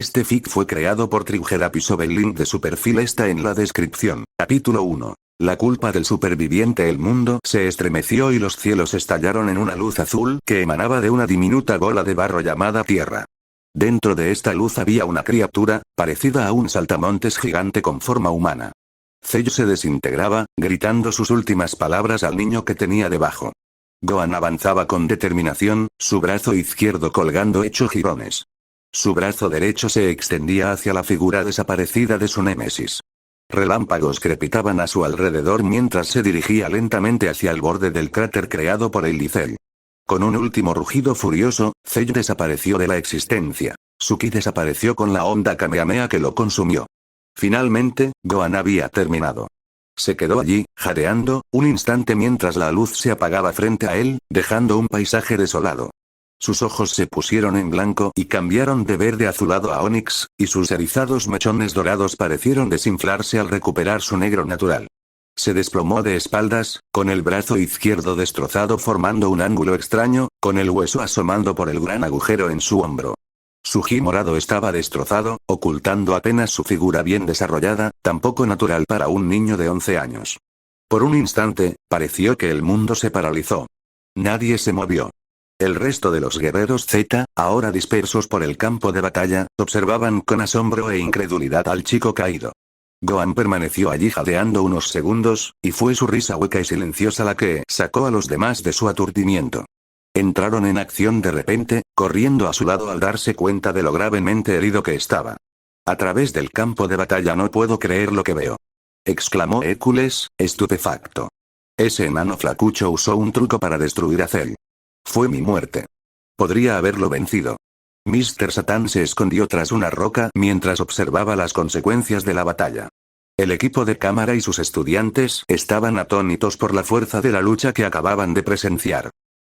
Este fic fue creado por Triceratops. El link de su perfil está en la descripción. Capítulo 1. La culpa del superviviente. El mundo se estremeció y los cielos estallaron en una luz azul que emanaba de una diminuta bola de barro llamada Tierra. Dentro de esta luz había una criatura, parecida a un saltamontes gigante con forma humana. Zell se desintegraba, gritando sus últimas palabras al niño que tenía debajo. Gohan avanzaba con determinación, su brazo izquierdo colgando hecho jirones. Su brazo derecho se extendía hacia la figura desaparecida de su némesis. Relámpagos crepitaban a su alrededor mientras se dirigía lentamente hacia el borde del cráter creado por el Zell. Con un último rugido furioso, Zell desapareció de la existencia. Su ki desapareció con la onda Kamehameha que lo consumió. Finalmente, Gohan había terminado. Se quedó allí, jadeando, un instante mientras la luz se apagaba frente a él, dejando un paisaje desolado. Sus ojos se pusieron en blanco y cambiaron de verde azulado a onix, y sus erizados mechones dorados parecieron desinflarse al recuperar su negro natural. Se desplomó de espaldas, con el brazo izquierdo destrozado formando un ángulo extraño, con el hueso asomando por el gran agujero en su hombro. Su ji morado estaba destrozado, ocultando apenas su figura bien desarrollada, tan poco natural para un niño de 11 años. Por un instante, pareció que el mundo se paralizó. Nadie se movió. El resto de los guerreros Z, ahora dispersos por el campo de batalla, observaban con asombro e incredulidad al chico caído. Gohan permaneció allí jadeando unos segundos, y fue su risa hueca y silenciosa la que sacó a los demás de su aturdimiento. Entraron en acción de repente, corriendo a su lado al darse cuenta de lo gravemente herido que estaba. A través del campo de batalla no puedo creer lo que veo. Exclamó Hércules, estupefacto. Ese enano flacucho usó un truco para destruir a Zell. Fue mi muerte. Podría haberlo vencido. Mr. Satan se escondió tras una roca mientras observaba las consecuencias de la batalla. El equipo de cámara y sus estudiantes estaban atónitos por la fuerza de la lucha que acababan de presenciar.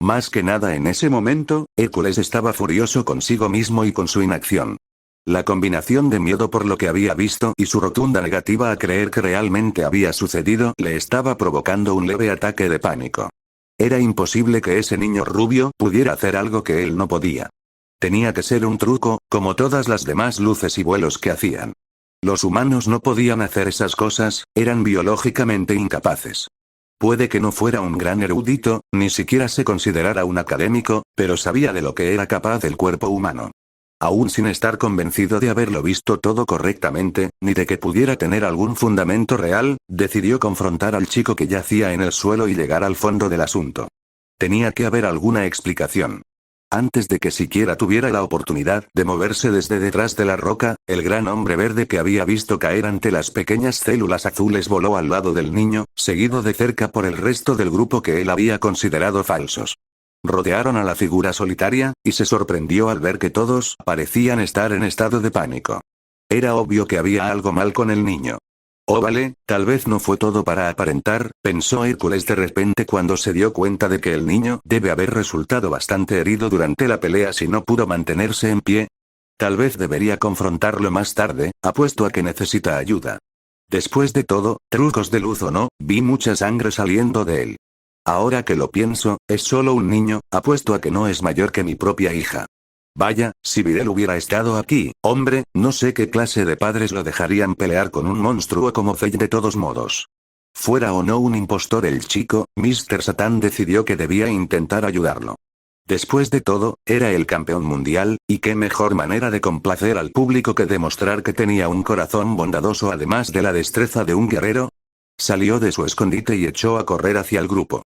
Más que nada en ese momento, Hércules estaba furioso consigo mismo y con su inacción. La combinación de miedo por lo que había visto y su rotunda negativa a creer que realmente había sucedido le estaba provocando un leve ataque de pánico. Era imposible que ese niño rubio pudiera hacer algo que él no podía. Tenía que ser un truco, como todas las demás luces y vuelos que hacían. Los humanos no podían hacer esas cosas, eran biológicamente incapaces. Puede que no fuera un gran erudito, ni siquiera se considerara un académico, pero sabía de lo que era capaz el cuerpo humano. Aún sin estar convencido de haberlo visto todo correctamente, ni de que pudiera tener algún fundamento real, decidió confrontar al chico que yacía en el suelo y llegar al fondo del asunto. Tenía que haber alguna explicación. Antes de que siquiera tuviera la oportunidad de moverse desde detrás de la roca, el gran hombre verde que había visto caer ante las pequeñas células azules voló al lado del niño, seguido de cerca por el resto del grupo que él había considerado falsos. Rodearon a la figura solitaria, y se sorprendió al ver que todos parecían estar en estado de pánico. Era obvio que había algo mal con el niño. Oh vale, tal vez no fue todo para aparentar, pensó Hércules de repente cuando se dio cuenta de que el niño debe haber resultado bastante herido durante la pelea si no pudo mantenerse en pie. Tal vez debería confrontarlo más tarde, apuesto a que necesita ayuda. Después de todo, trucos de luz o no, vi mucha sangre saliendo de él. Ahora que lo pienso, es solo un niño, apuesto a que no es mayor que mi propia hija. Vaya, si Videl hubiera estado aquí, hombre, no sé qué clase de padres lo dejarían pelear con un monstruo como Zell de todos modos. Fuera o no un impostor el chico, Mr. Satan decidió que debía intentar ayudarlo. Después de todo, era el campeón mundial, y qué mejor manera de complacer al público que demostrar que tenía un corazón bondadoso además de la destreza de un guerrero. Salió de su escondite y echó a correr hacia el grupo.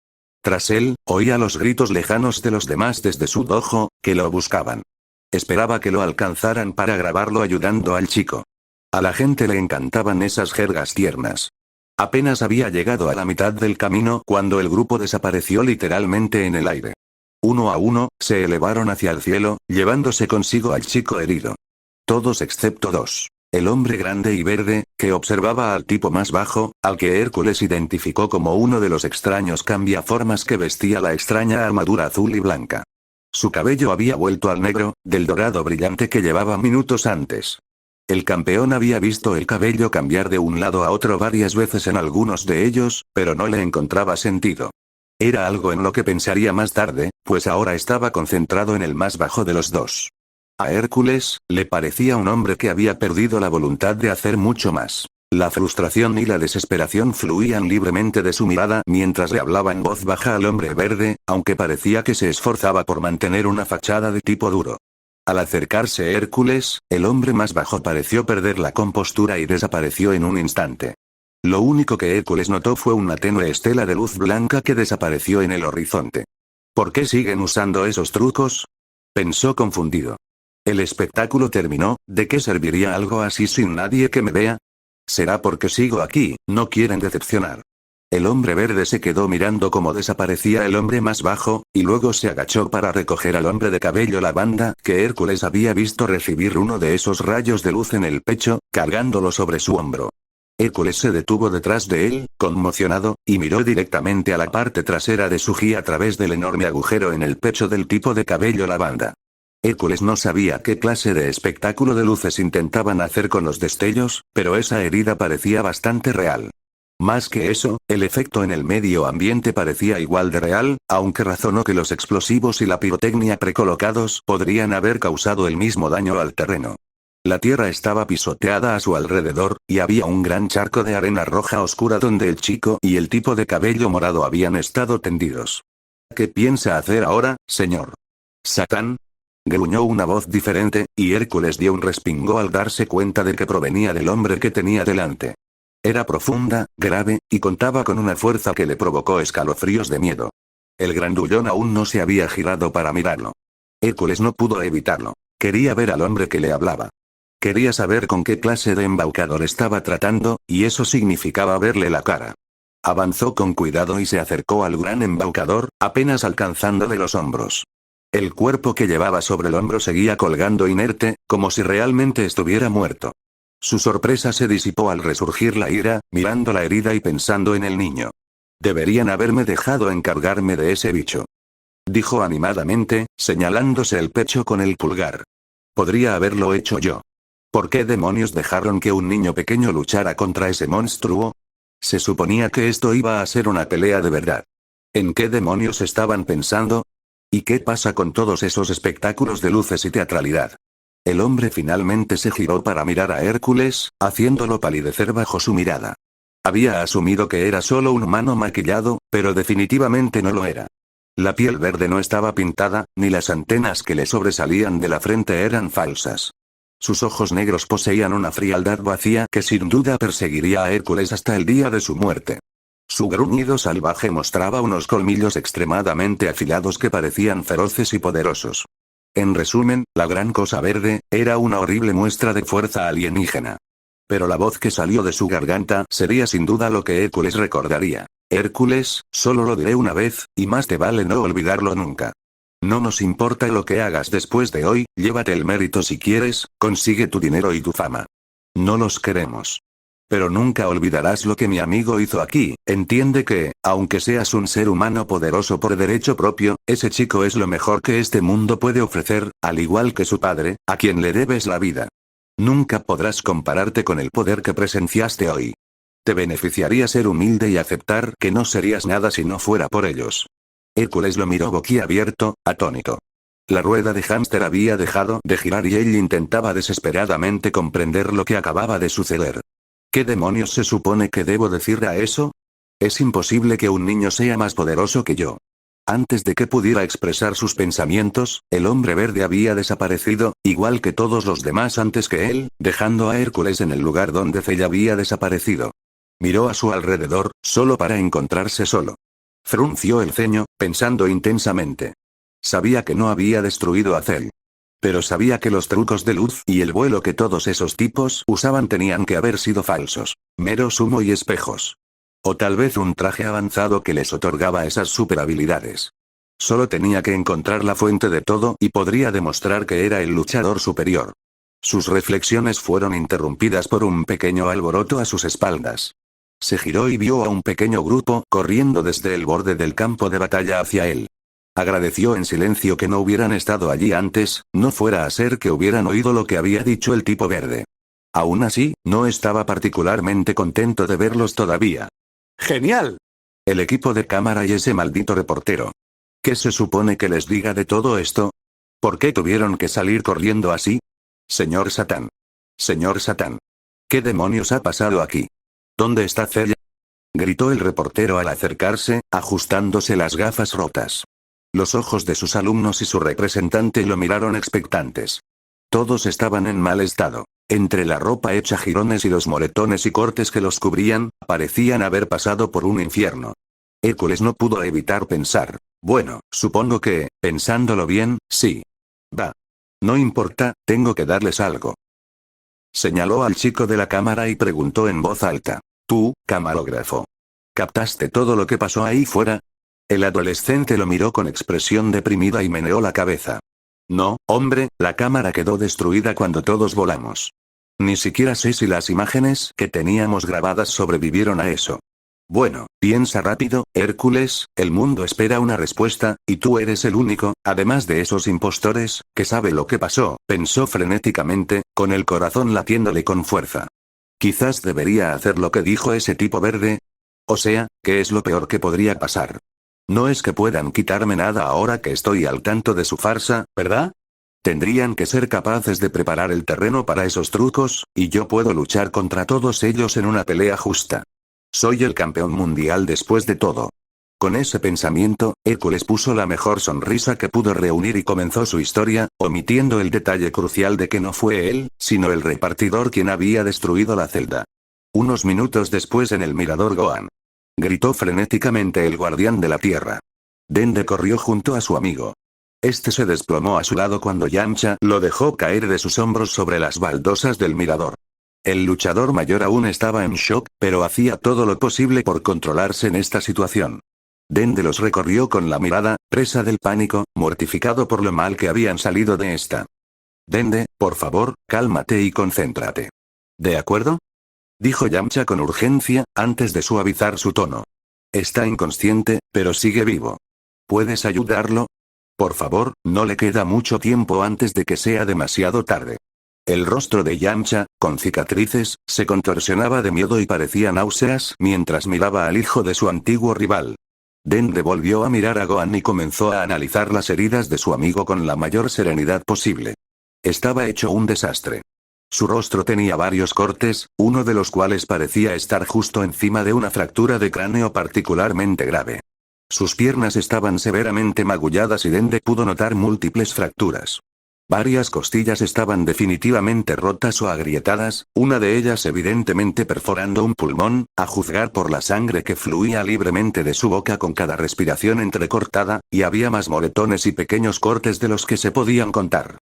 Tras él, oía los gritos lejanos de los demás desde su dojo, que lo buscaban. Esperaba que lo alcanzaran para grabarlo ayudando al chico. A la gente le encantaban esas jergas tiernas. Apenas había llegado a la mitad del camino cuando el grupo desapareció literalmente en el aire. Uno a uno, se elevaron hacia el cielo, llevándose consigo al chico herido. Todos excepto dos. El hombre grande y verde, que observaba al tipo más bajo, al que Hércules identificó como uno de los extraños cambiaformas que vestía la extraña armadura azul y blanca. Su cabello había vuelto al negro, del dorado brillante que llevaba minutos antes. El campeón había visto el cabello cambiar de un lado a otro varias veces en algunos de ellos, pero no le encontraba sentido. Era algo en lo que pensaría más tarde, pues ahora estaba concentrado en el más bajo de los dos. A Hércules, le parecía un hombre que había perdido la voluntad de hacer mucho más. La frustración y la desesperación fluían libremente de su mirada mientras le hablaba en voz baja al hombre verde, aunque parecía que se esforzaba por mantener una fachada de tipo duro. Al acercarse Hércules, el hombre más bajo pareció perder la compostura y desapareció en un instante. Lo único que Hércules notó fue una tenue estela de luz blanca que desapareció en el horizonte. ¿Por qué siguen usando esos trucos?, pensó confundido. El espectáculo terminó, ¿de qué serviría algo así sin nadie que me vea? Será porque sigo aquí, no quieren decepcionar. El hombre verde se quedó mirando cómo desaparecía el hombre más bajo, y luego se agachó para recoger al hombre de cabello lavanda, que Hércules había visto recibir uno de esos rayos de luz en el pecho, cargándolo sobre su hombro. Hércules se detuvo detrás de él, conmocionado, y miró directamente a la parte trasera de su gi a través del enorme agujero en el pecho del tipo de cabello lavanda. Hércules no sabía qué clase de espectáculo de luces intentaban hacer con los destellos, pero esa herida parecía bastante real. Más que eso, el efecto en el medio ambiente parecía igual de real, aunque razonó que los explosivos y la pirotecnia precolocados podrían haber causado el mismo daño al terreno. La tierra estaba pisoteada a su alrededor, y había un gran charco de arena roja oscura donde el chico y el tipo de cabello morado habían estado tendidos. ¿Qué piensa hacer ahora, señor Satán?, gruñó una voz diferente, y Hércules dio un respingo al darse cuenta de que provenía del hombre que tenía delante. Era profunda, grave, y contaba con una fuerza que le provocó escalofríos de miedo. El grandullón aún no se había girado para mirarlo. Hércules no pudo evitarlo. Quería ver al hombre que le hablaba. Quería saber con qué clase de embaucador estaba tratando, y eso significaba verle la cara. Avanzó con cuidado y se acercó al gran embaucador, apenas alcanzándole los hombros. El cuerpo que llevaba sobre el hombro seguía colgando inerte, como si realmente estuviera muerto. Su sorpresa se disipó al resurgir la ira, mirando la herida y pensando en el niño. Deberían haberme dejado encargarme de ese bicho, dijo animadamente, señalándose el pecho con el pulgar. Podría haberlo hecho yo. ¿Por qué demonios dejaron que un niño pequeño luchara contra ese monstruo? Se suponía que esto iba a ser una pelea de verdad. ¿En qué demonios estaban pensando? ¿Y qué pasa con todos esos espectáculos de luces y teatralidad? El hombre finalmente se giró para mirar a Hércules, haciéndolo palidecer bajo su mirada. Había asumido que era solo un humano maquillado, pero definitivamente no lo era. La piel verde no estaba pintada, ni las antenas que le sobresalían de la frente eran falsas. Sus ojos negros poseían una frialdad vacía que sin duda perseguiría a Hércules hasta el día de su muerte. Su gruñido salvaje mostraba unos colmillos extremadamente afilados que parecían feroces y poderosos. En resumen, la gran cosa verde era una horrible muestra de fuerza alienígena. Pero la voz que salió de su garganta sería sin duda lo que Hércules recordaría. Hércules, solo lo diré una vez, y más te vale no olvidarlo nunca. No nos importa lo que hagas después de hoy, llévate el mérito si quieres, consigue tu dinero y tu fama. No los queremos. Pero nunca olvidarás lo que mi amigo hizo aquí. Entiende que, aunque seas un ser humano poderoso por derecho propio, ese chico es lo mejor que este mundo puede ofrecer, al igual que su padre, a quien le debes la vida. Nunca podrás compararte con el poder que presenciaste hoy. Te beneficiaría ser humilde y aceptar que no serías nada si no fuera por ellos. Hércules lo miró boquiabierto, atónito. La rueda de hámster había dejado de girar y él intentaba desesperadamente comprender lo que acababa de suceder. ¿Qué demonios se supone que debo decir a eso? Es imposible que un niño sea más poderoso que yo. Antes de que pudiera expresar sus pensamientos, el hombre verde había desaparecido, igual que todos los demás antes que él, dejando a Hércules en el lugar donde Cella había desaparecido. Miró a su alrededor, solo para encontrarse solo. Frunció el ceño, pensando intensamente. Sabía que no había destruido a Cell. Pero sabía que los trucos de luz y el vuelo que todos esos tipos usaban tenían que haber sido falsos, meros humo y espejos. O tal vez un traje avanzado que les otorgaba esas superhabilidades. Solo tenía que encontrar la fuente de todo y podría demostrar que era el luchador superior. Sus reflexiones fueron interrumpidas por un pequeño alboroto a sus espaldas. Se giró y vio a un pequeño grupo corriendo desde el borde del campo de batalla hacia él. Agradeció en silencio que no hubieran estado allí antes, no fuera a ser que hubieran oído lo que había dicho el tipo verde. Aún así, no estaba particularmente contento de verlos todavía. ¡Genial! El equipo de cámara y ese maldito reportero. ¿Qué se supone que les diga de todo esto? ¿Por qué tuvieron que salir corriendo así? Señor Satán. Señor Satán. ¿Qué demonios ha pasado aquí? ¿Dónde está Celia? Gritó el reportero al acercarse, ajustándose las gafas rotas. Los ojos de sus alumnos y su representante lo miraron expectantes. Todos estaban en mal estado. Entre la ropa hecha jirones y los moretones y cortes que los cubrían, parecían haber pasado por un infierno. Hércules no pudo evitar pensar. Bueno, supongo que, pensándolo bien, sí. Va. No importa, tengo que darles algo. Señaló al chico de la cámara y preguntó en voz alta. Tú, camarógrafo. ¿Captaste todo lo que pasó ahí fuera? El adolescente lo miró con expresión deprimida y meneó la cabeza. No, hombre, la cámara quedó destruida cuando todos volamos. Ni siquiera sé si las imágenes que teníamos grabadas sobrevivieron a eso. Bueno, piensa rápido, Hércules, el mundo espera una respuesta, y tú eres el único, además de esos impostores, que sabe lo que pasó, pensó frenéticamente, con el corazón latiéndole con fuerza. Quizás debería hacer lo que dijo ese tipo verde. O sea, ¿qué es lo peor que podría pasar? No es que puedan quitarme nada ahora que estoy al tanto de su farsa, ¿verdad? Tendrían que ser capaces de preparar el terreno para esos trucos, y yo puedo luchar contra todos ellos en una pelea justa. Soy el campeón mundial después de todo. Con ese pensamiento, Hércules puso la mejor sonrisa que pudo reunir y comenzó su historia, omitiendo el detalle crucial de que no fue él, sino el repartidor quien había destruido la celda. Unos minutos después en el mirador Gohan. Gritó frenéticamente el guardián de la tierra. Dende corrió junto a su amigo. Este se desplomó a su lado cuando Yamcha lo dejó caer de sus hombros sobre las baldosas del mirador. El luchador mayor aún estaba en shock, pero hacía todo lo posible por controlarse en esta situación. Dende los recorrió con la mirada, presa del pánico, mortificado por lo mal que habían salido de esta. Dende, por favor, cálmate y concéntrate. ¿De acuerdo? Dijo Yamcha con urgencia, antes de suavizar su tono. Está inconsciente, pero sigue vivo. ¿Puedes ayudarlo? Por favor, no le queda mucho tiempo antes de que sea demasiado tarde. El rostro de Yamcha, con cicatrices, se contorsionaba de miedo y parecía náuseas mientras miraba al hijo de su antiguo rival. Dende volvió a mirar a Gohan y comenzó a analizar las heridas de su amigo con la mayor serenidad posible. Estaba hecho un desastre. Su rostro tenía varios cortes, uno de los cuales parecía estar justo encima de una fractura de cráneo particularmente grave. Sus piernas estaban severamente magulladas y Dende pudo notar múltiples fracturas. Varias costillas estaban definitivamente rotas o agrietadas, una de ellas evidentemente perforando un pulmón, a juzgar por la sangre que fluía libremente de su boca con cada respiración entrecortada, y había más moretones y pequeños cortes de los que se podían contar.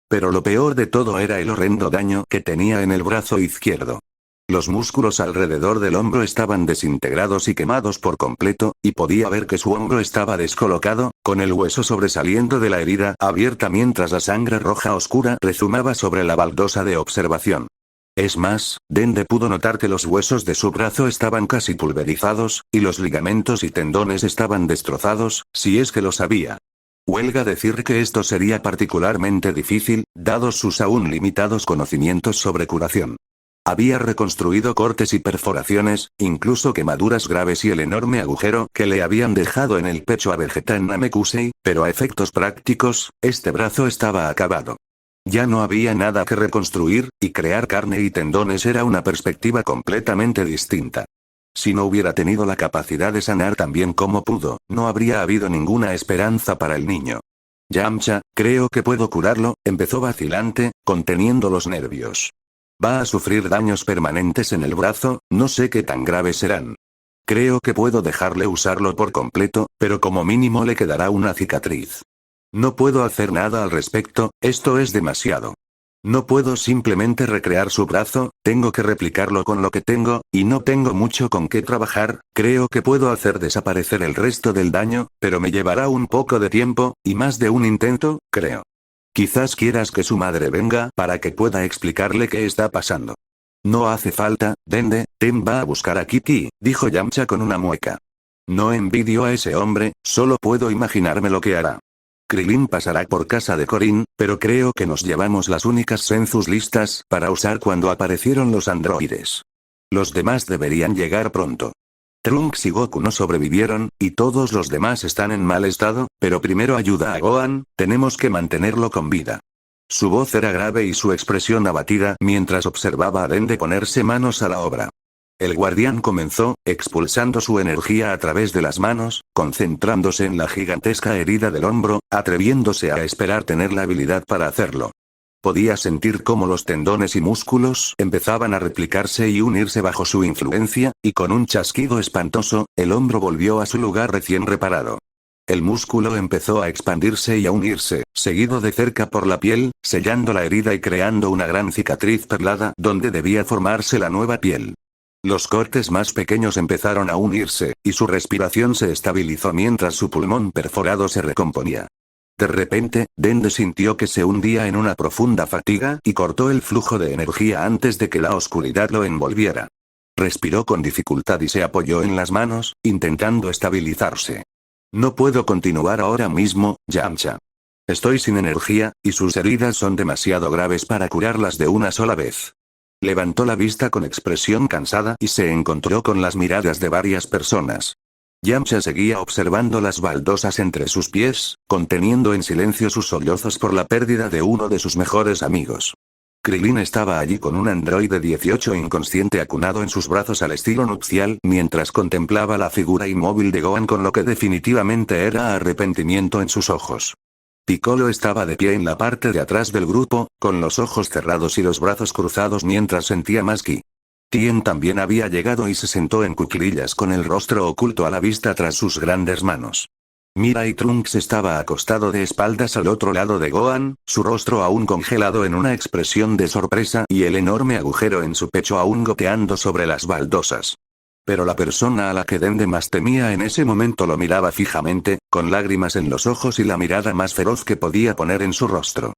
Pero lo peor de todo era el horrendo daño que tenía en el brazo izquierdo. Los músculos alrededor del hombro estaban desintegrados y quemados por completo, y podía ver que su hombro estaba descolocado, con el hueso sobresaliendo de la herida abierta mientras la sangre roja oscura rezumaba sobre la baldosa de observación. Es más, Dende pudo notar que los huesos de su brazo estaban casi pulverizados, y los ligamentos y tendones estaban destrozados, si es que lo sabía. Huelga decir que esto sería particularmente difícil, dados sus aún limitados conocimientos sobre curación. Había reconstruido cortes y perforaciones, incluso quemaduras graves y el enorme agujero que le habían dejado en el pecho a Vegeta en Namekusei, pero a efectos prácticos, este brazo estaba acabado. Ya no había nada que reconstruir, y crear carne y tendones era una perspectiva completamente distinta. Si no hubiera tenido la capacidad de sanar tan bien como pudo, no habría habido ninguna esperanza para el niño. Yamcha, creo que puedo curarlo, empezó vacilante, conteniendo los nervios. Va a sufrir daños permanentes en el brazo, no sé qué tan graves serán. Creo que puedo dejarle usarlo por completo, pero como mínimo le quedará una cicatriz. No puedo hacer nada al respecto, esto es demasiado. No puedo simplemente recrear su brazo, tengo que replicarlo con lo que tengo, y no tengo mucho con qué trabajar. Creo que puedo hacer desaparecer el resto del daño, pero me llevará un poco de tiempo, y más de un intento, creo. Quizás quieras que su madre venga para que pueda explicarle qué está pasando. No hace falta, Dende, Ten va a buscar a Kitty, dijo Yamcha con una mueca. No envidio a ese hombre, solo puedo imaginarme lo que hará. Krillin pasará por casa de Korin, pero creo que nos llevamos las únicas Senzus listas para usar cuando aparecieron los androides. Los demás deberían llegar pronto. Trunks y Goku no sobrevivieron, y todos los demás están en mal estado, pero primero ayuda a Gohan, tenemos que mantenerlo con vida. Su voz era grave y su expresión abatida mientras observaba a Dende ponerse manos a la obra. El guardián comenzó, expulsando su energía a través de las manos, concentrándose en la gigantesca herida del hombro, atreviéndose a esperar tener la habilidad para hacerlo. Podía sentir cómo los tendones y músculos empezaban a replicarse y unirse bajo su influencia, y con un chasquido espantoso, el hombro volvió a su lugar recién reparado. El músculo empezó a expandirse y a unirse, seguido de cerca por la piel, sellando la herida y creando una gran cicatriz perlada donde debía formarse la nueva piel. Los cortes más pequeños empezaron a unirse, y su respiración se estabilizó mientras su pulmón perforado se recomponía. De repente, Dende sintió que se hundía en una profunda fatiga y cortó el flujo de energía antes de que la oscuridad lo envolviera. Respiró con dificultad y se apoyó en las manos, intentando estabilizarse. No puedo continuar ahora mismo, Yamcha. Estoy sin energía, y sus heridas son demasiado graves para curarlas de una sola vez. Levantó la vista con expresión cansada y se encontró con las miradas de varias personas. Yamcha seguía observando las baldosas entre sus pies, conteniendo en silencio sus sollozos por la pérdida de uno de sus mejores amigos. Krillin estaba allí con un androide 18 inconsciente acunado en sus brazos al estilo nupcial mientras contemplaba la figura inmóvil de Gohan con lo que definitivamente era arrepentimiento en sus ojos. Piccolo estaba de pie en la parte de atrás del grupo, con los ojos cerrados y los brazos cruzados mientras sentía más ki. Tien también había llegado y se sentó en cuclillas con el rostro oculto a la vista tras sus grandes manos. Mira y Trunks estaba acostado de espaldas al otro lado de Gohan, su rostro aún congelado en una expresión de sorpresa y el enorme agujero en su pecho aún goteando sobre las baldosas. Pero la persona a la que Dende más temía en ese momento lo miraba fijamente, con lágrimas en los ojos y la mirada más feroz que podía poner en su rostro.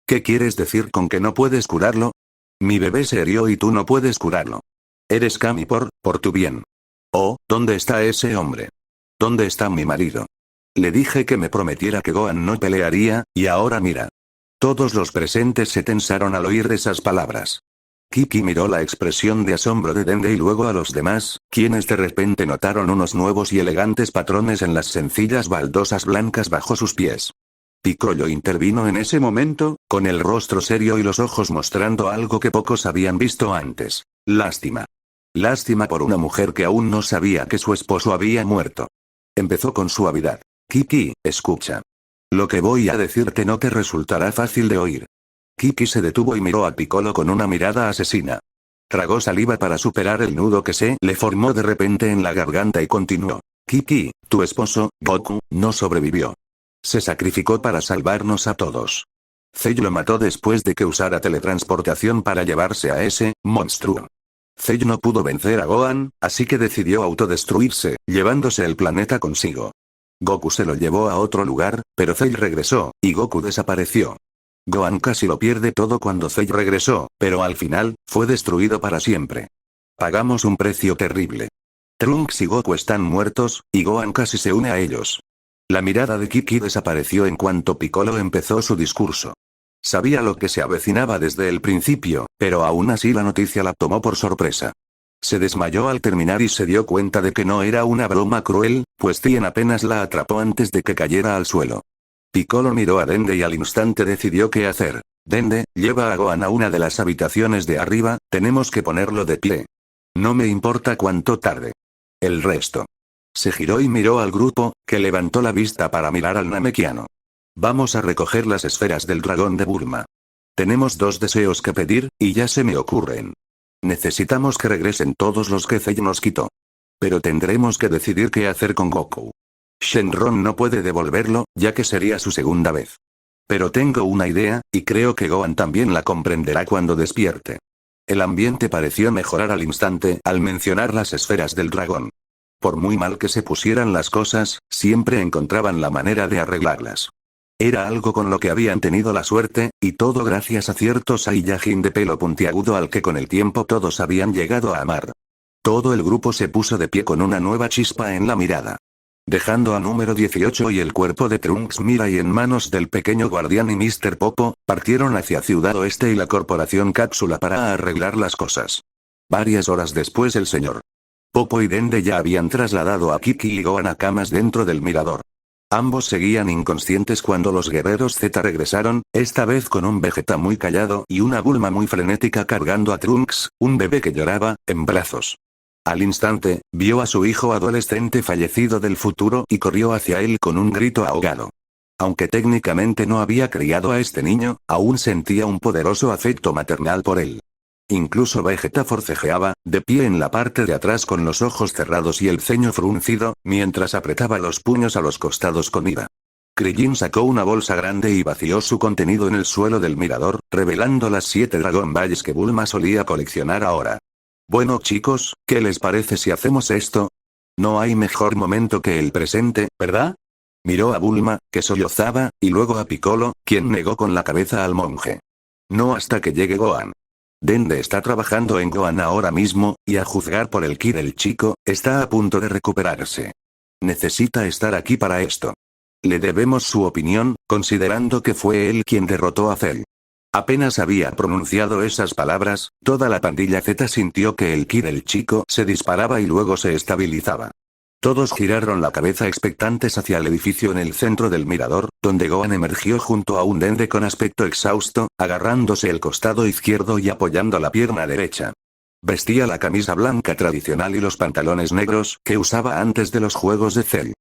¿Qué quieres decir con que no puedes curarlo? Mi bebé se herió y tú no puedes curarlo. Eres Kami por tu bien. Oh, ¿dónde está ese hombre? ¿Dónde está mi marido? Le dije que me prometiera que Gohan no pelearía, y ahora mira. Todos los presentes se tensaron al oír esas palabras. Kiki miró la expresión de asombro de Dende y luego a los demás, quienes de repente notaron unos nuevos y elegantes patrones en las sencillas baldosas blancas bajo sus pies. Piccolo intervino en ese momento, con el rostro serio y los ojos mostrando algo que pocos habían visto antes. Lástima. Lástima por una mujer que aún no sabía que su esposo había muerto. Empezó con suavidad. Kiki, escucha. Lo que voy a decirte no te resultará fácil de oír. Kiki se detuvo y miró a Piccolo con una mirada asesina. Tragó saliva para superar el nudo que se le formó de repente en la garganta y continuó. Kiki, tu esposo, Goku, no sobrevivió. Se sacrificó para salvarnos a todos. Cell lo mató después de que usara teletransportación para llevarse a ese monstruo. Cell no pudo vencer a Gohan, así que decidió autodestruirse, llevándose el planeta consigo. Goku se lo llevó a otro lugar, pero Cell regresó, y Goku desapareció. Gohan casi lo pierde todo cuando Cell regresó, pero al final, fue destruido para siempre. Pagamos un precio terrible. Trunks y Goku están muertos, y Gohan casi se une a ellos. La mirada de Kiki desapareció en cuanto Piccolo empezó su discurso. Sabía lo que se avecinaba desde el principio, pero aún así la noticia la tomó por sorpresa. Se desmayó al terminar y se dio cuenta de que no era una broma cruel, pues Tien apenas la atrapó antes de que cayera al suelo. Piccolo miró a Dende y al instante decidió qué hacer. Dende, lleva a Gohan a una de las habitaciones de arriba, tenemos que ponerlo de pie. No me importa cuánto tarde. El resto. Se giró y miró al grupo, que levantó la vista para mirar al Namekiano. Vamos a recoger las esferas del dragón de Bulma. Tenemos 2 deseos que pedir, y ya se me ocurren. Necesitamos que regresen todos los que Cell nos quitó. Pero tendremos que decidir qué hacer con Goku. Shenron no puede devolverlo, ya que sería su segunda vez. Pero tengo una idea, y creo que Gohan también la comprenderá cuando despierte. El ambiente pareció mejorar al instante al mencionar las esferas del dragón. Por muy mal que se pusieran las cosas, siempre encontraban la manera de arreglarlas. Era algo con lo que habían tenido la suerte, y todo gracias a cierto Saiyajin de pelo puntiagudo al que con el tiempo todos habían llegado a amar. Todo el grupo se puso de pie con una nueva chispa en la mirada. Dejando a número 18 y el cuerpo de Trunks Mirai en manos del pequeño guardián y Mr. Popo, partieron hacia Ciudad Oeste y la corporación Cápsula para arreglar las cosas. Varias horas después el Sr. Popo y Dende ya habían trasladado a Kiki y Gohan a camas dentro del mirador. Ambos seguían inconscientes cuando los guerreros Z regresaron, esta vez con un Vegeta muy callado y una Bulma muy frenética cargando a Trunks, un bebé que lloraba, en brazos. Al instante, vio a su hijo adolescente fallecido del futuro y corrió hacia él con un grito ahogado. Aunque técnicamente no había criado a este niño, aún sentía un poderoso afecto maternal por él. Incluso Vegeta forcejeaba, de pie en la parte de atrás con los ojos cerrados y el ceño fruncido, mientras apretaba los puños a los costados con ira. Krillin sacó una bolsa grande y vació su contenido en el suelo del mirador, revelando las 7 Dragon Balls que Bulma solía coleccionar ahora. Bueno chicos, ¿qué les parece si hacemos esto? No hay mejor momento que el presente, ¿verdad? Miró a Bulma, que sollozaba, y luego a Piccolo, quien negó con la cabeza al monje. No hasta que llegue Gohan. Dende está trabajando en Gohan ahora mismo, y a juzgar por el ki del chico, está a punto de recuperarse. Necesita estar aquí para esto. Le debemos su opinión, considerando que fue él quien derrotó a Cell. Apenas había pronunciado esas palabras, toda la pandilla Z sintió que el ki del chico se disparaba y luego se estabilizaba. Todos giraron la cabeza expectantes hacia el edificio en el centro del mirador, donde Gohan emergió junto a un Dende con aspecto exhausto, agarrándose el costado izquierdo y apoyando la pierna derecha. Vestía la camisa blanca tradicional y los pantalones negros que usaba antes de los juegos de Cell.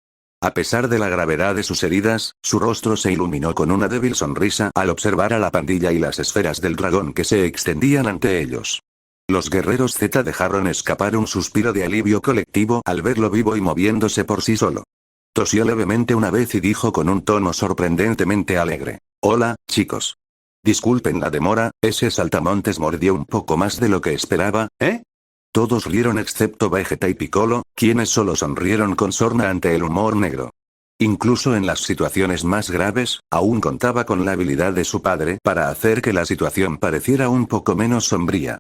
A pesar de la gravedad de sus heridas, su rostro se iluminó con una débil sonrisa al observar a la pandilla y las esferas del dragón que se extendían ante ellos. Los guerreros Z dejaron escapar un suspiro de alivio colectivo al verlo vivo y moviéndose por sí solo. Tosió levemente una vez y dijo con un tono sorprendentemente alegre: «Hola, chicos. Disculpen la demora, ese saltamontes mordió un poco más de lo que esperaba, ¿eh?» Todos rieron excepto Vegeta y Piccolo, quienes solo sonrieron con sorna ante el humor negro. Incluso en las situaciones más graves, aún contaba con la habilidad de su padre para hacer que la situación pareciera un poco menos sombría.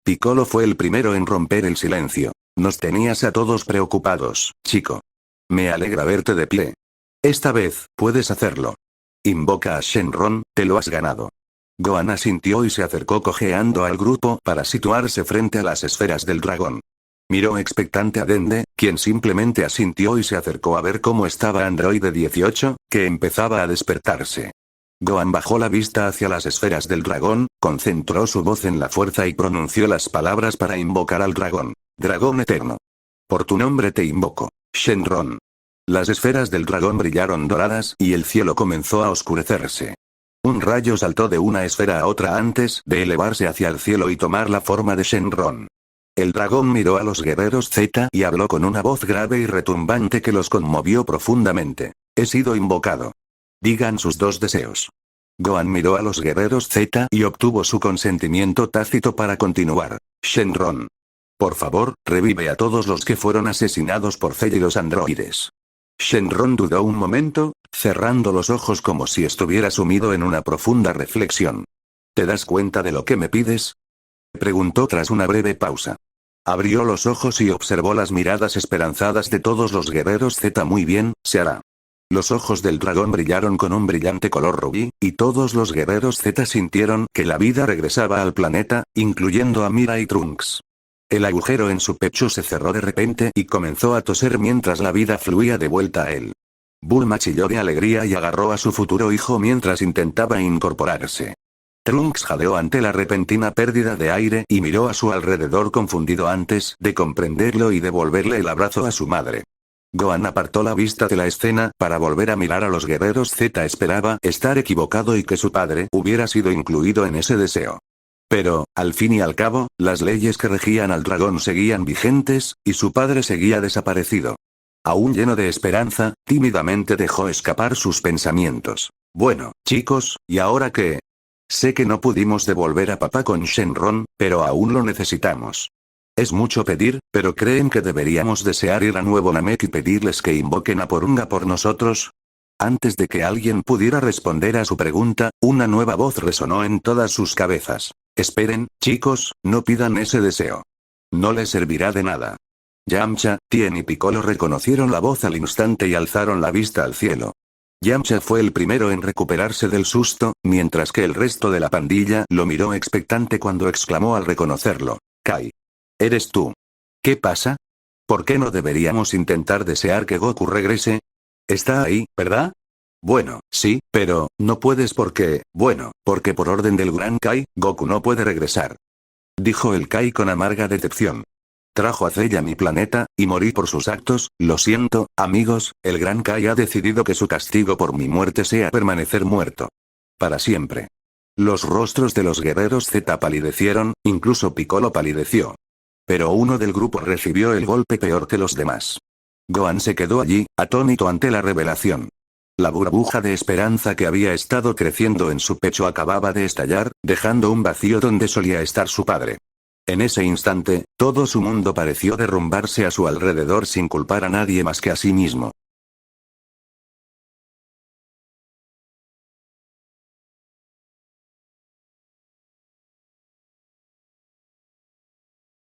Piccolo fue el primero en romper el silencio. «Nos tenías a todos preocupados, chico. Me alegra verte de pie. Esta vez, puedes hacerlo. Invoca a Shenron, te lo has ganado». Gohan asintió y se acercó cojeando al grupo para situarse frente a las esferas del dragón. Miró expectante a Dende, quien simplemente asintió y se acercó a ver cómo estaba Android 18, que empezaba a despertarse. Gohan bajó la vista hacia las esferas del dragón, concentró su voz en la fuerza y pronunció las palabras para invocar al dragón. «Dragón eterno. Por tu nombre te invoco, Shenron». Las esferas del dragón brillaron doradas y el cielo comenzó a oscurecerse. Un rayo saltó de una esfera a otra antes de elevarse hacia el cielo y tomar la forma de Shenron. El dragón miró a los guerreros Z y habló con una voz grave y retumbante que los conmovió profundamente. «He sido invocado. Digan sus 2 deseos». Gohan miró a los guerreros Z y obtuvo su consentimiento tácito para continuar. «Shenron. Por favor, revive a todos los que fueron asesinados por Cell y los androides». Shenron dudó un momento, cerrando los ojos como si estuviera sumido en una profunda reflexión. «¿Te das cuenta de lo que me pides?», preguntó tras una breve pausa. Abrió los ojos y observó las miradas esperanzadas de todos los guerreros Z. «Muy bien, se hará». Los ojos del dragón brillaron con un brillante color rubí, y todos los guerreros Z sintieron que la vida regresaba al planeta, incluyendo a Mira y Trunks. El agujero en su pecho se cerró de repente y comenzó a toser mientras la vida fluía de vuelta a él. Bulma chilló de alegría y agarró a su futuro hijo mientras intentaba incorporarse. Trunks jadeó ante la repentina pérdida de aire y miró a su alrededor confundido antes de comprenderlo y devolverle el abrazo a su madre. Gohan apartó la vista de la escena para volver a mirar a los guerreros Z. Esperaba estar equivocado y que su padre hubiera sido incluido en ese deseo. Pero, al fin y al cabo, las leyes que regían al dragón seguían vigentes, y su padre seguía desaparecido. Aún lleno de esperanza, tímidamente dejó escapar sus pensamientos. «Bueno, chicos, ¿y ahora qué? Sé que no pudimos devolver a papá con Shenron, pero aún lo necesitamos. Es mucho pedir, pero ¿creen que deberíamos desear ir a Nuevo Namek y pedirles que invoquen a Porunga por nosotros?» Antes de que alguien pudiera responder a su pregunta, una nueva voz resonó en todas sus cabezas. «Esperen, chicos, no pidan ese deseo. No les servirá de nada». Yamcha, Tien y Piccolo reconocieron la voz al instante y alzaron la vista al cielo. Yamcha fue el primero en recuperarse del susto, mientras que el resto de la pandilla lo miró expectante cuando exclamó al reconocerlo: «Kai. ¿Eres tú? ¿Qué pasa? ¿Por qué no deberíamos intentar desear que Goku regrese? Está ahí, ¿verdad? Bueno, sí, pero, no puedes porque, porque por orden del Gran Kai, Goku no puede regresar. Dijo el Kai con amarga decepción. Trajo a Cell a mi planeta, y morí por sus actos. Lo siento, amigos, el Gran Kai ha decidido que su castigo por mi muerte sea permanecer muerto. Para siempre. Los rostros de los guerreros Z palidecieron, incluso Piccolo palideció. Pero uno del grupo recibió el golpe peor que los demás. Gohan se quedó allí, atónito ante la revelación. La burbuja de esperanza que había estado creciendo en su pecho acababa de estallar, dejando un vacío donde solía estar su padre. En ese instante, todo su mundo pareció derrumbarse a su alrededor sin culpar a nadie más que a sí mismo.